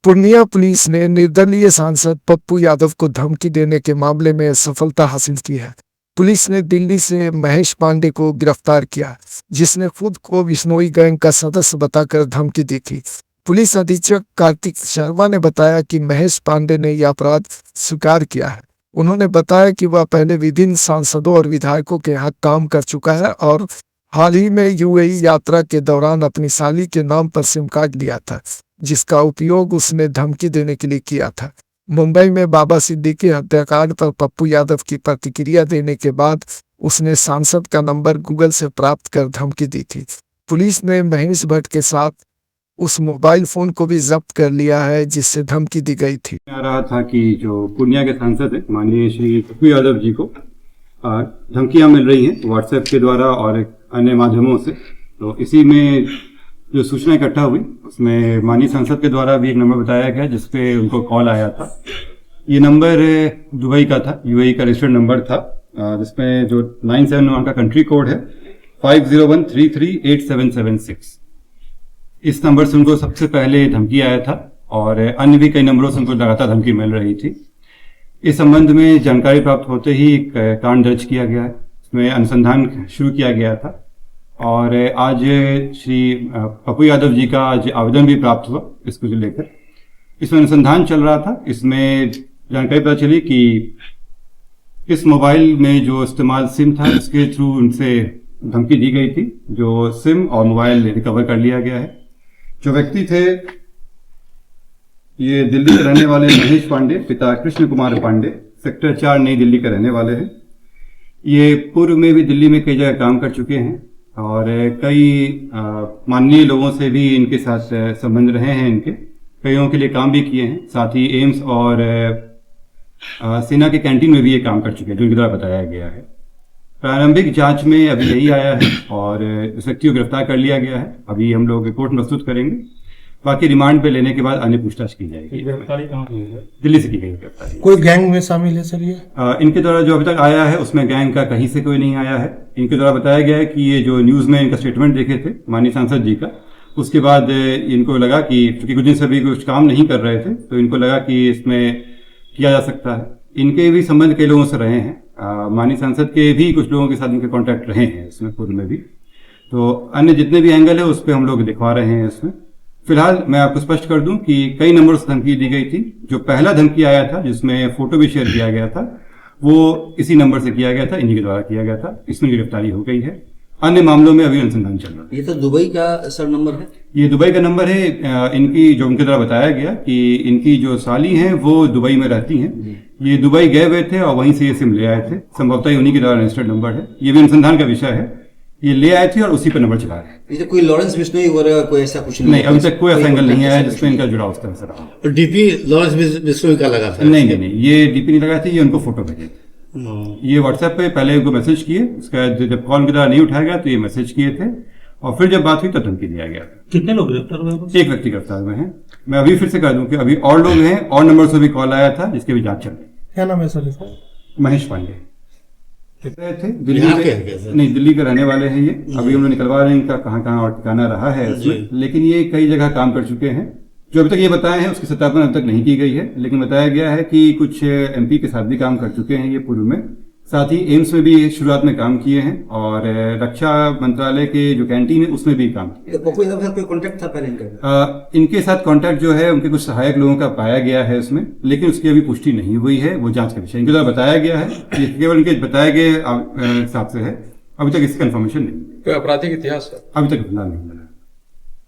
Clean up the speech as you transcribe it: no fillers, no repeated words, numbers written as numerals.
Purnia police ने निर्दलीय सांसद पप्पू यादव को धमकी देने के मामले में सफलता हासिल की है। पुलिस ने दिल्ली से महेश पांडे को गिरफ्तार किया, जिसने खुद को बिश्नोई गैंग का सदस्य बताकर धमकी दी थी। पुलिस अधीक्षक कार्तिक शर्मा ने बताया कि महेश पांडे ने यह अपराध स्वीकार किया है। उन्होंने बताया कि वह पहले विभिन्न सांसदों और विधायकों के यहाँ काम कर चुका है और हाल ही में यूएई यात्रा के दौरान अपनी साली के नाम पर सिम कार्ड लिया था, जिसका उपयोग उसने धमकी देने के लिए किया था। मुंबई में बाबा सिद्दीकी हत्याकांड पर पप्पू यादव की प्रतिक्रिया देने के बाद उसने सांसद का नंबर गूगल से प्राप्त कर धमकी दी थी। पुलिस ने महेश भट्ट के साथ उस मोबाइल फोन को भी जब्त कर लिया है जिससे धमकी दी गई थी। आ रहा था कि जो पूर्णिया के सांसद है माननीय श्री पप्पू यादव जी को धमकियां मिल रही हैं व्हाट्सएप के द्वारा और अन्य माध्यमों से। तो इसी में जो सूचना इकट्ठा हुई उसमें माननीय सांसद के द्वारा भी एक नंबर बताया गया जिसपे उनको कॉल आया था। ये नंबर दुबई का था, यूएई का रजिस्टर्ड नंबर था, जिसमें जो 971 का कंट्री कोड है 5013387776। इस नंबर से उनको सबसे पहले धमकी आया था और अन्य भी कई नंबरों से उनको लगातार धमकी मिल रही थी। इस संबंध में जानकारी प्राप्त होते ही एक कांड दर्ज किया गया है, इसमें अनुसंधान शुरू किया गया था और आज श्री पप्पू यादव जी का आज आवेदन भी प्राप्त हुआ इसको लेकर। इसमें अनुसंधान चल रहा था। इसमें जानकारी पता चली कि इस मोबाइल में जो इस्तेमाल सिम था इसके थ्रू उनसे धमकी दी गई थी। जो सिम और मोबाइल रिकवर कर लिया गया है। जो व्यक्ति थे ये दिल्ली के रहने वाले महेश पांडे, पिता कृष्ण कुमार पांडे, सेक्टर 4 नई दिल्ली के रहने वाले हैं। ये पूर्व में भी दिल्ली में कई जगह काम कर चुके हैं और कई माननीय लोगों से भी इनके साथ संबंध रहे हैं। इनके कईयों के लिए काम भी किए हैं। साथ ही एम्स और सेना के कैंटीन में भी ये काम कर चुके हैं, जो इनके द्वारा बताया गया है। प्रारंभिक जांच में अभी यही आया है और इस व्यक्ति को गिरफ्तार कर लिया गया है। अभी हम लोग रिपोर्ट प्रस्तुत करेंगे, बाकी रिमांड पे लेने के बाद अन्य पूछताछ की जाएगी। गिरफ्तारी कहाँ की है? दिल्ली से की गई गिरफ्तारी। कोई गैंग में शामिल है सर ये? इनके द्वारा जो अभी तक आया है उसमें गैंग का कहीं से कोई नहीं आया है। इनके द्वारा बताया गया है कि ये जो न्यूज में इनका स्टेटमेंट देखे थे माननीय सांसद जी का, उसके बाद इनको लगा कि क्योंकि कुछ दिन से भी कुछ काम नहीं कर रहे थे तो इनको लगा कि इसमें किया जा सकता है। इनके भी संबंध कई लोगों से रहे हैं। माननीय सांसद के भी कुछ लोगों के साथ इनके कॉन्टैक्ट रहे हैं इसमें पूर्व में भी। तो अन्य जितने भी एंगल है उस पर हम लोग दिखवा रहे हैं इसमें। फिलहाल मैं आपको स्पष्ट कर दूं कि कई नंबरों से धमकी दी गई थी। जो पहला धमकी आया था जिसमें फोटो भी शेयर किया गया था वो इसी नंबर से किया गया था, इन्हीं के द्वारा किया गया था। इसमें गिरफ्तारी हो गई है। अन्य मामलों में अभी अनुसंधान चल रहा है। ये तो दुबई का सर नंबर है? ये दुबई का नंबर है। इनकी जो उनके द्वारा बताया गया कि इनकी जो साली हैं वो दुबई में रहती हैं। ये दुबई गए हुए थे और वहीं से ये सिम ले आए थे। संभवतः उन्हीं के द्वारा रजिस्टर्ड नंबर है। ये भी अनुसंधान का विषय है। ये ले आए थे और उसी पर नंबर चला रहे हैं। तो कोई लॉरेंस बिश्नोई वगैरह कोई ऐसा कुछ नहीं, अभी तक कोई ऐसा एंगल नहीं आया जिसमें इनका जुड़ाव उस तरह से रहा। डीपी लॉरेंस बिश्नोई का लगा था? नहीं, ये डीपी नहीं लगाए थे। ये उनको फोटो भेजे थे। ये व्हाट्सएप पे पहले उनको मैसेज किए, उसके बाद जब कॉल उनके द्वारा नहीं उठाया गया तो ये मैसेज किए थे और फिर जब बात हुई तो धमकी दिया गया। कितने लोग गिरफ्तार हुए? एक व्यक्ति गिरफ्तार हुए हैं। मैं अभी फिर से कह दूं कि अभी और लोग हैं और नंबर से भी कॉल आया था जिसके भी जांच चल रही है। क्या नाम है सर इसका? महेश पांडे थे, दिल्ली के नहीं, दिल्ली के रहने वाले हैं ये। अभी उन्होंने निकलवा रहे हैं इनका कहाँ और ठिकाना रहा है इसमें, लेकिन ये कई जगह काम कर चुके हैं। जो अभी तक ये बताए हैं उसकी सत्यापन अभी तक नहीं की गई है, लेकिन बताया गया है कि कुछ एमपी के साथ भी काम कर चुके हैं ये पूर्व में। साथ ही एम्स में भी शुरुआत में काम किए हैं और रक्षा मंत्रालय के जो कैंटीन है उसमें भी काम किया। पप्पू यादव के साथ कोई कांटेक्ट था पहले इनका? इनके साथ कांटेक्ट जो है उनके कुछ सहायक लोगों का पाया गया है इसमें, लेकिन उसकी अभी पुष्टि नहीं हुई है। वो जांच का विषय इनके द्वारा बताया गया है। ये केवल इनके बताए गए हिसाब से है। अभी तक इसकी कंफर्मेशन नहीं। कोई आपराधिक इतिहास अभी तक नहीं मिला।